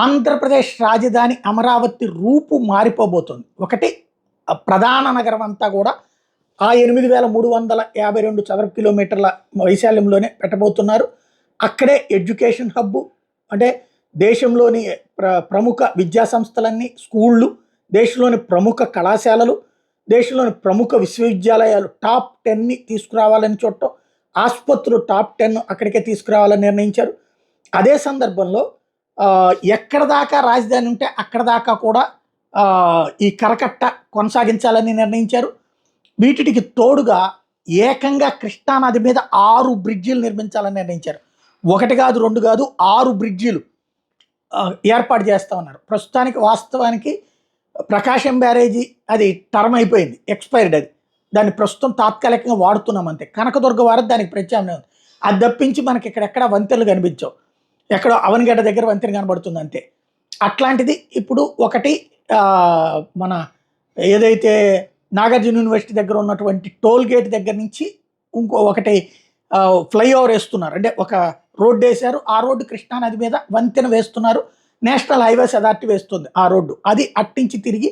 ఆంధ్రప్రదేశ్ రాజధాని అమరావతి రూపు మారిపోబోతుంది. ఒకటి ప్రధాన నగరం అంతా కూడా ఆ 8,352 చదరపు కిలోమీటర్ల వైశాల్యంలోనే పెట్టబోతున్నారు. అక్కడే ఎడ్యుకేషన్ హబ్బు, అంటే దేశంలోని ప్రముఖ విద్యా సంస్థలన్నీ, స్కూళ్ళు, దేశంలోని ప్రముఖ కళాశాలలు, దేశంలోని ప్రముఖ విశ్వవిద్యాలయాలు టాప్ 10ని తీసుకురావాలని చూడటం, ఆసుపత్రులు టాప్ 10 అక్కడికే తీసుకురావాలని నిర్ణయించారు. అదే సందర్భంలో ఎక్కడ దాకా రాజధాని ఉంటే అక్కడ దాకా కూడా ఈ కరకట్ట కొనసాగించాలని నిర్ణయించారు. వీటికి తోడుగా ఏకంగా కృష్ణానది మీద 6 బ్రిడ్జిలు నిర్మించాలని నిర్ణయించారు. 1 కాదు 2 కాదు 6 బ్రిడ్జిలు ఏర్పాటు చేస్తా ఉన్నారు. ప్రస్తుతానికి వాస్తవానికి ప్రకాశం బ్యారేజీ అది టర్మ్ అయిపోయింది, ఎక్స్పైర్డ్. దాన్ని ప్రస్తుతం తాత్కాలికంగా వాడుతున్నాం అంతే. కనకదుర్గ వారధి దానికి ప్రత్యామ్నాయం ఉంది. అది తప్పించి మనకి ఇక్కడెక్కడ వంతెనలు కనిపించవు. ఎక్కడో అవనగడ్డ దగ్గర వంతెన కనబడుతుంది అంతే. అట్లాంటిది ఇప్పుడు ఒకటి మన ఏదైతే నాగార్జున యూనివర్సిటీ దగ్గర ఉన్నటువంటి టోల్ గేట్ దగ్గర నుంచి ఒకటి ఫ్లైఓవర్ వేస్తున్నారు. అంటే ఒక రోడ్డు వేశారు, ఆ రోడ్డు కృష్ణానది మీద వంతెన వేస్తున్నారు. నేషనల్ హైవేస్ అథారిటీ వేస్తుంది ఆ రోడ్డు. అది అట్టించి తిరిగి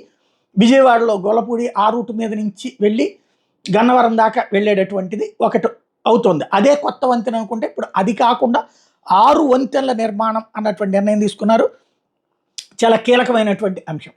విజయవాడలో గొల్లపూడి ఆ రూట్ మీద నుంచి వెళ్ళి గన్నవరం దాకా వెళ్ళేటటువంటిది ఒకటి అవుతుంది. అదే కొత్త వంతెన అనుకుంటే ఇప్పుడు అది కాకుండా 6 వంతెనల నిర్మాణం అన్నటువంటి నిర్ణయం తీసుకున్నారు. చాలా కీలకమైనటువంటి అంశం.